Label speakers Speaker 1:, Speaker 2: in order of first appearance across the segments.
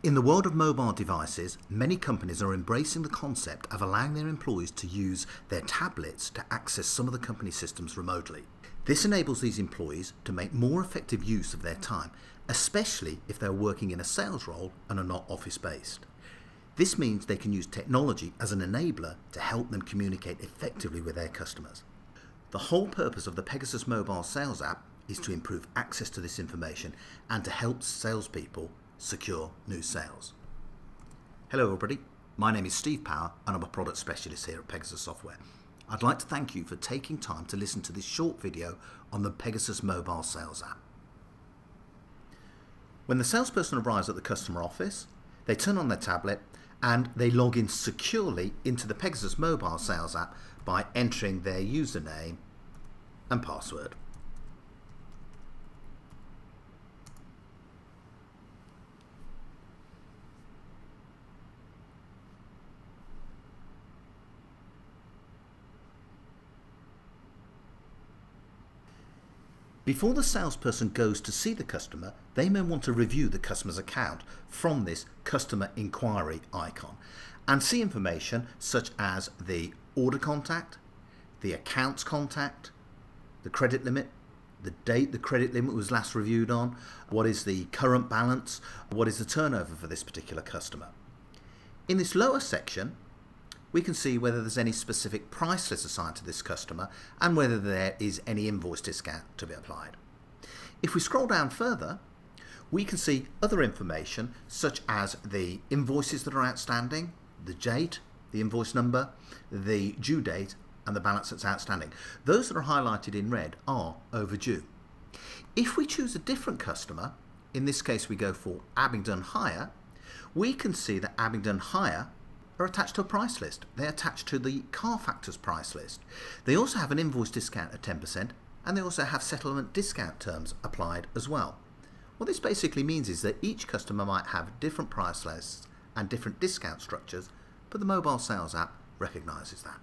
Speaker 1: In the world of mobile devices, many companies are embracing the concept of allowing their employees to use their tablets to access some of the company systems remotely. This enables these employees to make more effective use of their time, especially if they're working in a sales role and are not office-based. This means they can use technology as an enabler to help them communicate effectively with their customers. The whole purpose of the Pegasus Mobile Sales app is to improve access to this information and to help salespeople secure new sales. Hello everybody, my name is Steve Power and I'm a product specialist here at Pegasus Software. I'd like to thank you for taking time to listen to this short video on the Pegasus Mobile Sales app. When the salesperson arrives at the customer office, they turn on their tablet and they log in securely into the Pegasus Mobile Sales app by entering their username and password. Before the salesperson goes to see the customer, they may want to review the customer's account from this customer inquiry icon and see information such as the order contact, the accounts contact, the credit limit, the date the credit limit was last reviewed on, what is the current balance, what is the turnover for this particular customer. In this lower section, we can see whether there's any specific price list assigned to this customer and whether there is any invoice discount to be applied. If we scroll down further, we can see other information such as the invoices that are outstanding, the date, the invoice number, the due date and the balance that's outstanding. Those that are highlighted in red are overdue. If we choose a different customer, in this case we go for Abingdon Hire, we can see that Abingdon Hire are attached to a price list. They're attached to the Car Factors price list. They also have an invoice discount at 10% and they also have settlement discount terms applied as well. What this basically means is that each customer might have different price lists and different discount structures, but the mobile sales app recognizes that.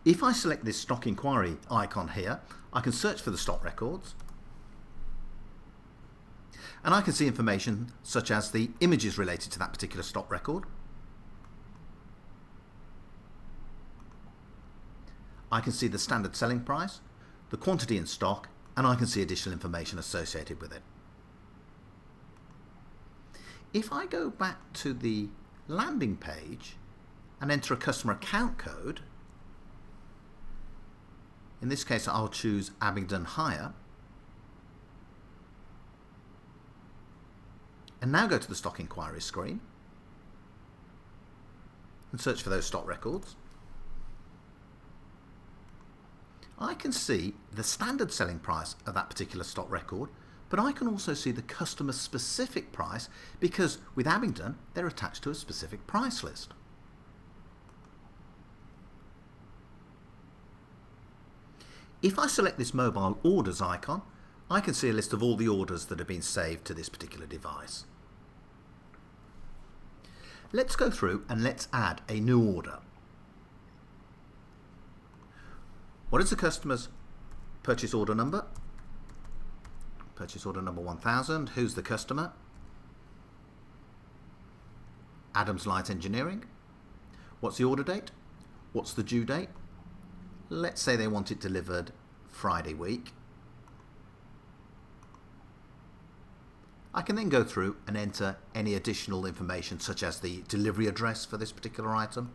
Speaker 1: If I select this stock inquiry icon here, I can search for the stock records and I can see information such as the images related to that particular stock record. I can see the standard selling price, the quantity in stock, and I can see additional information associated with it. If I go back to the landing page and enter a customer account code, in this case I'll choose Abingdon Hire, and now go to the stock inquiry screen and search for those stock records. I can see the standard selling price of that particular stock record, but I can also see the customer specific price because with Abingdon they're attached to a specific price list. If I select this mobile orders icon, I can see a list of all the orders that have been saved to this particular device. Let's go through and let's add a new order. What is the customer's purchase order number? Purchase order number 1000. Who's the customer? Adams Light Engineering. What's the order date? What's the due date? Let's say they want it delivered Friday week. I can then go through and enter any additional information such as the delivery address for this particular item.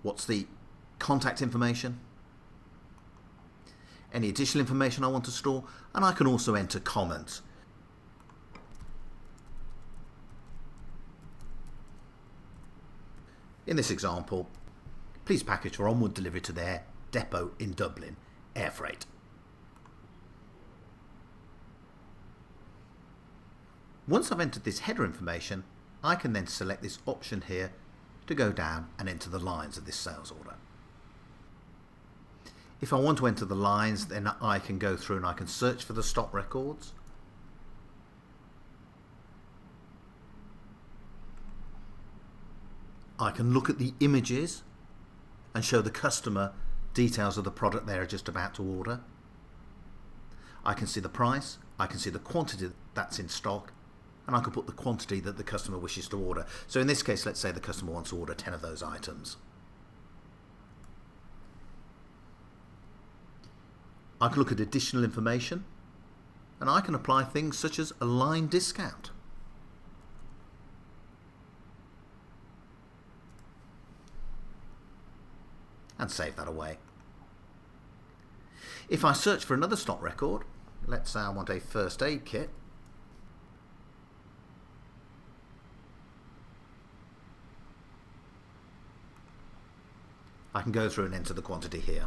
Speaker 1: What's the contact information? Any additional information I want to store, and I can also enter comments. In this example, please package for onward delivery to their depot in Dublin, air freight. Once I've entered this header information, I can then select this option here to go down and enter the lines of this sales order. If I want to enter the lines, then I can go through and I can search for the stock records. I can look at the images and show the customer details of the product they're just about to order. I can see the price, I can see the quantity that's in stock, and I can put the quantity that the customer wishes to order. So in this case, let's say the customer wants to order 10 of those items. I can look at additional information, and I can apply things such as a line discount. And save that away. If I search for another stock record, let's say I want a first aid kit, I can go through and enter the quantity here.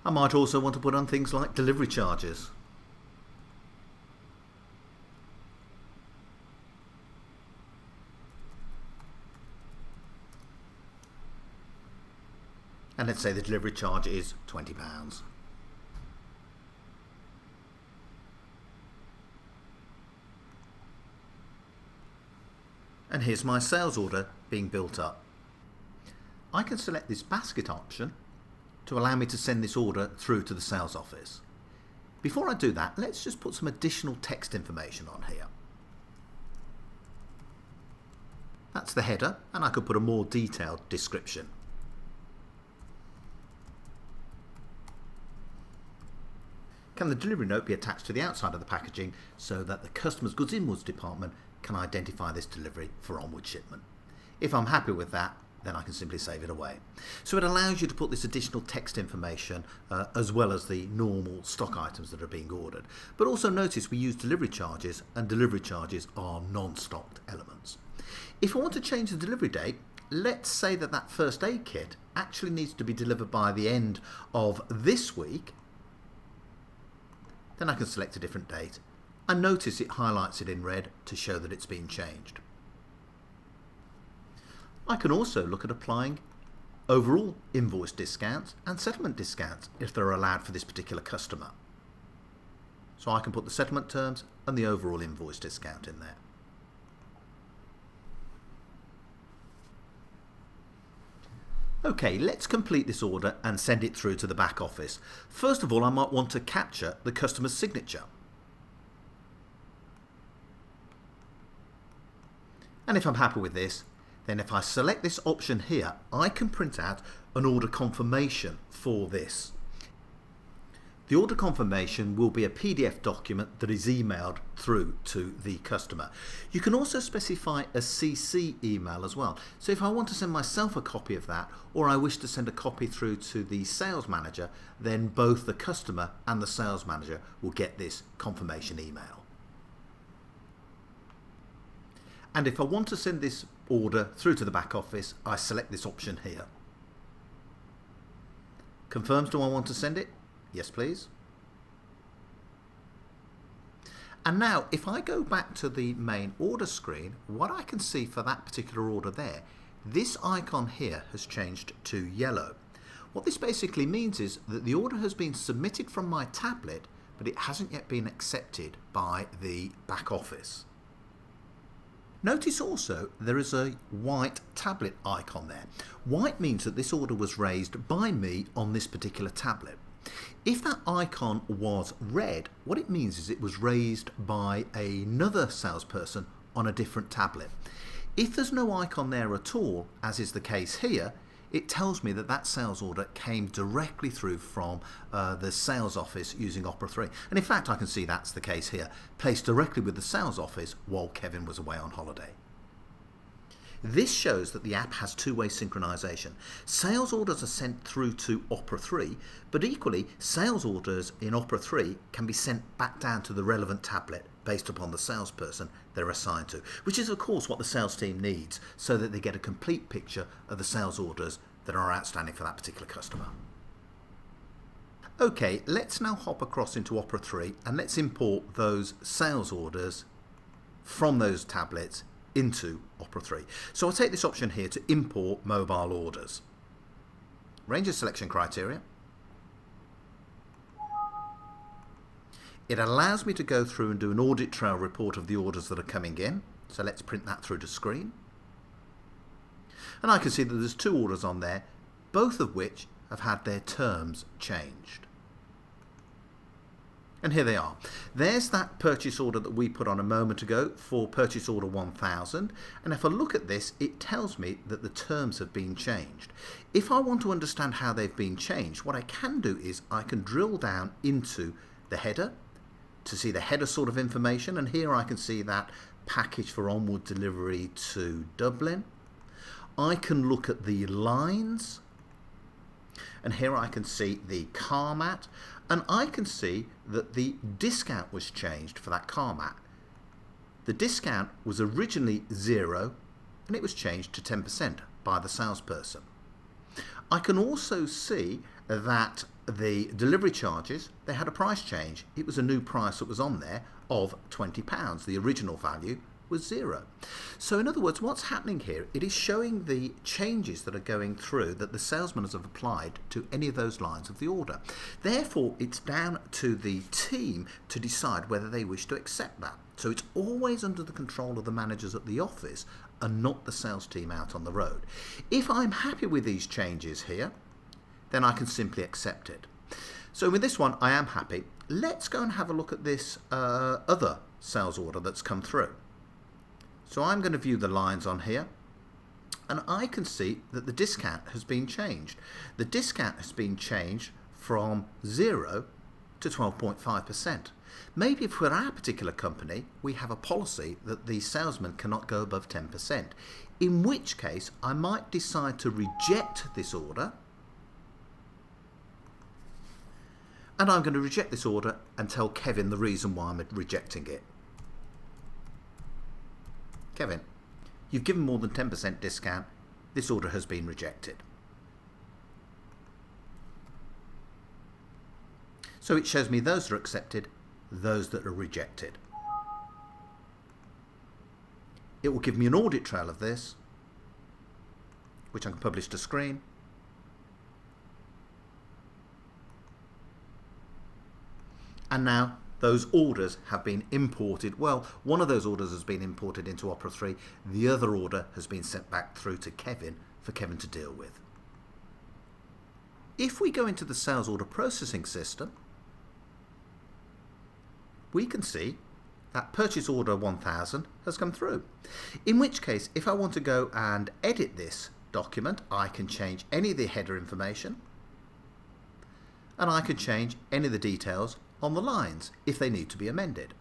Speaker 1: I might also want to put on things like delivery charges. And let's say the delivery charge is £20. And here's my sales order being built up. I can select this basket option to allow me to send this order through to the sales office. Before I do that, let's just put some additional text information on here. That's the header, and I could put a more detailed description. Can the delivery note be attached to the outside of the packaging so that the customer's goods inwards department can identify this delivery for onward shipment? If I'm happy with that, then I can simply save it away. So it allows you to put this additional text information as well as the normal stock items that are being ordered. But also notice we use delivery charges, and delivery charges are non-stocked elements. If I want to change the delivery date, let's say that that first aid kit actually needs to be delivered by the end of this week. Then I can select a different date, and notice it highlights it in red to show that it's been changed. I can also look at applying overall invoice discounts and settlement discounts if they're allowed for this particular customer. So I can put the settlement terms and the overall invoice discount in there. Okay, let's complete this order and send it through to the back office. First of all, I might want to capture the customer's signature. And if I'm happy with this, then if I select this option here, I can print out an order confirmation for this. The order confirmation will be a PDF document that is emailed through to the customer. You can also specify a CC email as well. So if I want to send myself a copy of that, or I wish to send a copy through to the sales manager, then both the customer and the sales manager will get this confirmation email. And if I want to send this order through to the back office, I select this option here. Confirms, do I want to send it? Yes, please. And now if I go back to the main order screen, what I can see for that particular order there, this icon here has changed to yellow. What this basically means is that the order has been submitted from my tablet, but it hasn't yet been accepted by the back office. Notice also there is a white tablet icon there. White means that this order was raised by me on this particular tablet. If that icon was red, what it means is it was raised by another salesperson on a different tablet. If there's no icon there at all, as is the case here, it tells me that that sales order came directly through from the sales office using Opera 3. And in fact, I can see that's the case here, placed directly with the sales office while Kevin was away on holiday. This shows that the app has two-way synchronization. Sales orders are sent through to Opera 3, but equally, sales orders in Opera 3 can be sent back down to the relevant tablet based upon the salesperson they're assigned to, which is of course what the sales team needs so that they get a complete picture of the sales orders that are outstanding for that particular customer. Okay, let's now hop across into Opera 3 and let's import those sales orders from those tablets into Opera 3. So I'll take this option here to import mobile orders. Range of selection criteria. It allows me to go through and do an audit trail report of the orders that are coming in. So let's print that through to screen. And I can see that there's two orders on there both of which have had their terms changed. And here they are. There's that purchase order that we put on a moment ago for purchase order 1000. And if I look at this, it tells me that the terms have been changed. If I want to understand how they've been changed, what I can do is I can drill down into the header to see the header sort of information. And here I can see that package for onward delivery to Dublin. I can look at the lines. And here I can see the car mat, and I can see that the discount was changed for that car mat. The discount was originally 0 and it was changed to 10% by the salesperson. I can also see that the delivery charges, they had a price change. It was a new price that was on there of £20. The original value was 0. So in other words, what's happening here, it is showing the changes that are going through that the salesman has applied to any of those lines of the order. Therefore, it's down to the team to decide whether they wish to accept that. So it's always under the control of the managers at the office and not the sales team out on the road. If I'm happy with these changes here, then I can simply accept it. So with this one, I am happy. Let's go and have a look at this other sales order that's come through. So I'm going to view the lines on here, and I can see that the discount has been changed. The discount has been changed from 0 to 12.5%. Maybe for our particular company, we have a policy that the salesman cannot go above 10%, in which case I might decide to reject this order. And I'm going to reject this order and tell Kevin the reason why I'm rejecting it. Kevin, you've given more than 10% discount. This order has been rejected. So it shows me those that are accepted, those that are rejected. It will give me an audit trail of this, which I can publish to screen. And now those orders have been imported. Well, one of those orders has been imported into Opera 3. The other order has been sent back through to Kevin for Kevin to deal with. If we go into the sales order processing system, we can see that purchase order 1000 has come through. In which case, if I want to go and edit this document, I can change any of the header information, and I can change any of the details on the lines if they need to be amended.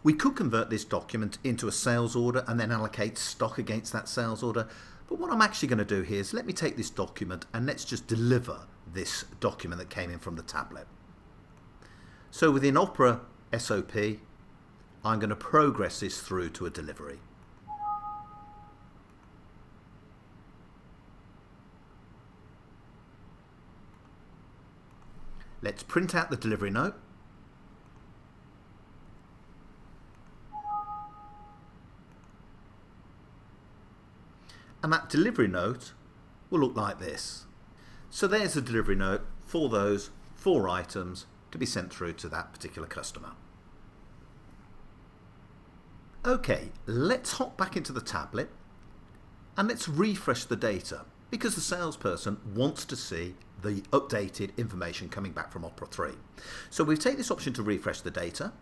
Speaker 1: We could convert this document into a sales order and then allocate stock against that sales order, but what I'm actually going to do here is let me take this document and let's just deliver this document that came in from the tablet. So within Opera SOP, I'm going to progress this through to a delivery. Let's print out the delivery note. And that delivery note will look like this. So there's the delivery note for those 4 items to be sent through to that particular customer. Okay, let's hop back into the tablet and let's refresh the data, because the salesperson wants to see the updated information coming back from Opera 3. So we take this option to refresh the data.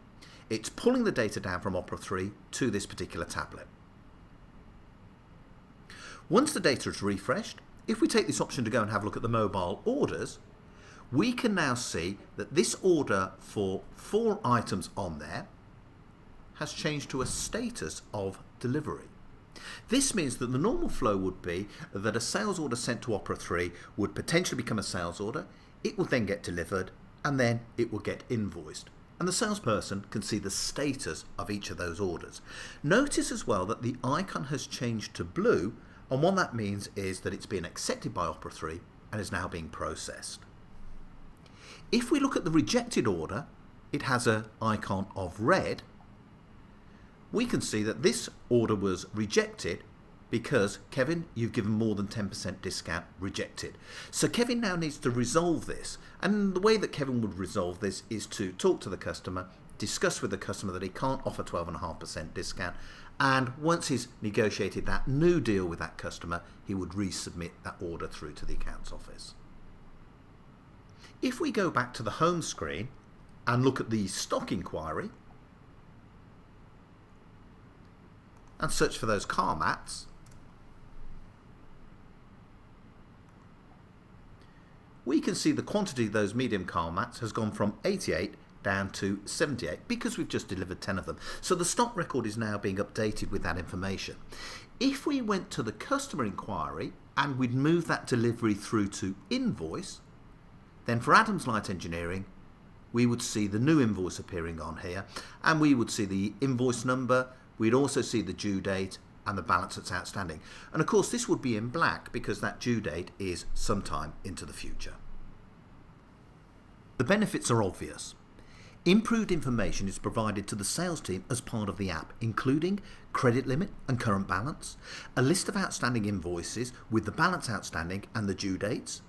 Speaker 1: It's pulling the data down from Opera 3 to this particular tablet. Once the data is refreshed, if we take this option to go and have a look at the mobile orders, we can now see that this order for 4 items on there has changed to a status of delivery. This means that the normal flow would be that a sales order sent to Opera 3 would potentially become a sales order, it will then get delivered, and then it will get invoiced. And the salesperson can see the status of each of those orders. Notice as well that the icon has changed to blue, and what that means is that it's been accepted by Opera 3 and is now being processed. If we look at the rejected order, it has an icon of red. We can see that this order was rejected because, Kevin, you've given more than 10% discount, rejected. So Kevin now needs to resolve this. And the way that Kevin would resolve this is to talk to the customer discuss with the customer that he can't offer 12.5% discount, and once he's negotiated that new deal with that customer, he would resubmit that order through to the accounts office. If we go back to the home screen and look at the stock inquiry and search for those car mats, we can see the quantity of those medium car mats has gone from 88 down to 78 because we've just delivered 10 of them. So the stock record is now being updated with that information. If we went to the customer inquiry and we'd move that delivery through to Invoice, then for Adams Light Engineering, we would see the new invoice appearing on here, and we would see the invoice number, we'd also see the due date and the balance that's outstanding. And of course this would be in black because that due date is sometime into the future. The benefits are obvious. Improved information is provided to the sales team as part of the app, including credit limit and current balance, a list of outstanding invoices with the balance outstanding and the due dates,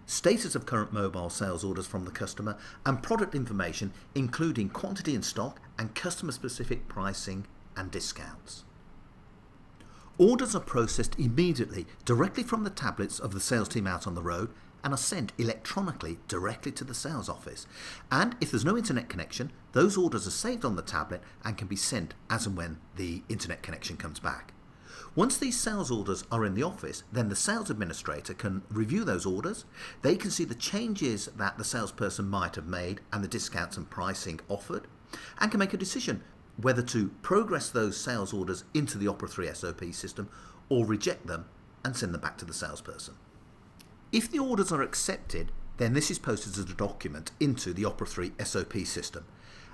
Speaker 1: status of current mobile sales orders from the customer, and product information including quantity in stock and customer specific pricing and discounts. Orders are processed immediately directly from the tablets of the sales team out on the road and are sent electronically directly to the sales office. And if there's no internet connection, those orders are saved on the tablet and can be sent as and when the internet connection comes back. Once these sales orders are in the office, then the sales administrator can review those orders. They can see the changes that the salesperson might have made and the discounts and pricing offered, and can make a decision whether to progress those sales orders into the Opera 3 SOP system or reject them and send them back to the salesperson. If the orders are accepted, then this is posted as a document into the Opera 3 SOP system.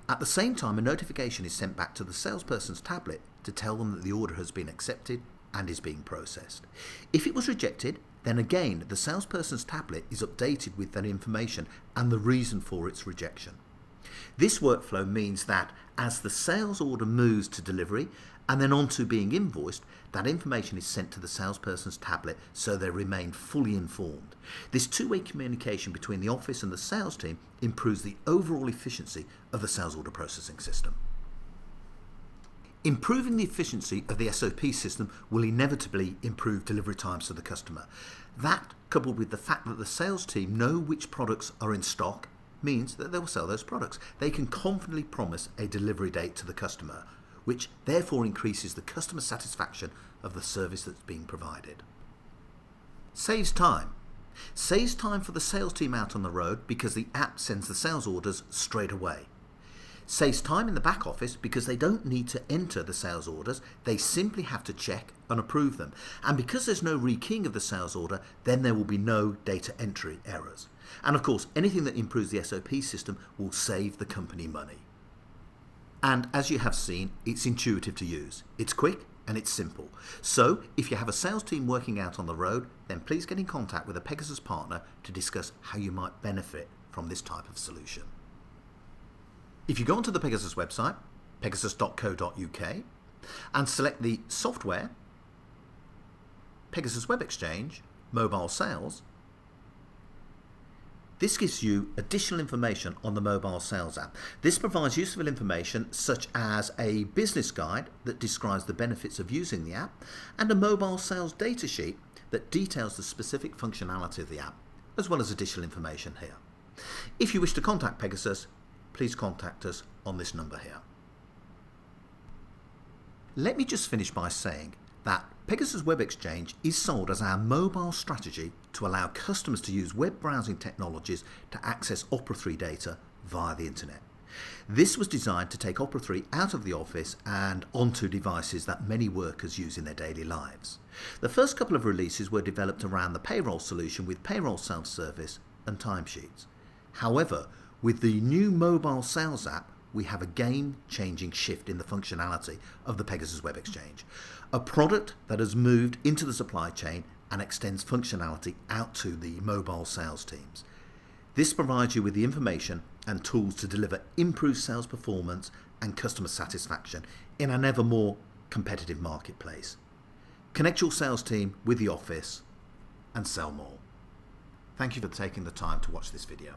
Speaker 1: At the same time, a notification is sent back to the salesperson's tablet to tell them that the order has been accepted and is being processed. If it was rejected, then again the salesperson's tablet is updated with that information and the reason for its rejection. This workflow means that as the sales order moves to delivery and then on to being invoiced, that information is sent to the salesperson's tablet so they remain fully informed. This two-way communication between the office and the sales team improves the overall efficiency of the sales order processing system. Improving the efficiency of the SOP system will inevitably improve delivery times to the customer. That, coupled with the fact that the sales team know which products are in stock, means that they will sell those products. They can confidently promise a delivery date to the customer, which therefore increases the customer satisfaction of the service that's being provided. Saves time. Saves time for the sales team out on the road because the app sends the sales orders straight away. Saves time in the back office because they don't need to enter the sales orders, they simply have to check and approve them. And because there's no rekeying of the sales order, then there will be no data entry errors. And of course, anything that improves the SOP system will save the company money. And as you have seen, it's intuitive to use. It's quick and it's simple. So if you have a sales team working out on the road, then please get in contact with a Pegasus partner to discuss how you might benefit from this type of solution. If you go onto the Pegasus website, pegasus.co.uk, and select the software, Pegasus Web Exchange, Mobile Sales, this gives you additional information on the mobile sales app. This provides useful information such as a business guide that describes the benefits of using the app and a mobile sales data sheet that details the specific functionality of the app, as well as additional information here. If you wish to contact Pegasus, please contact us on this number here. Let me just finish by saying that Pegasus Web Exchange is sold as our mobile strategy to allow customers to use web browsing technologies to access Opera 3 data via the internet. This was designed to take Opera 3 out of the office and onto devices that many workers use in their daily lives. The first couple of releases were developed around the payroll solution with payroll self-service and timesheets. However, with the new mobile sales app, we have a game-changing shift in the functionality of the Pegasus Web Exchange, a product that has moved into the supply chain and extends functionality out to the mobile sales teams. This provides you with the information and tools to deliver improved sales performance and customer satisfaction in an ever more competitive marketplace. Connect your sales team with the office and sell more. Thank you for taking the time to watch this video.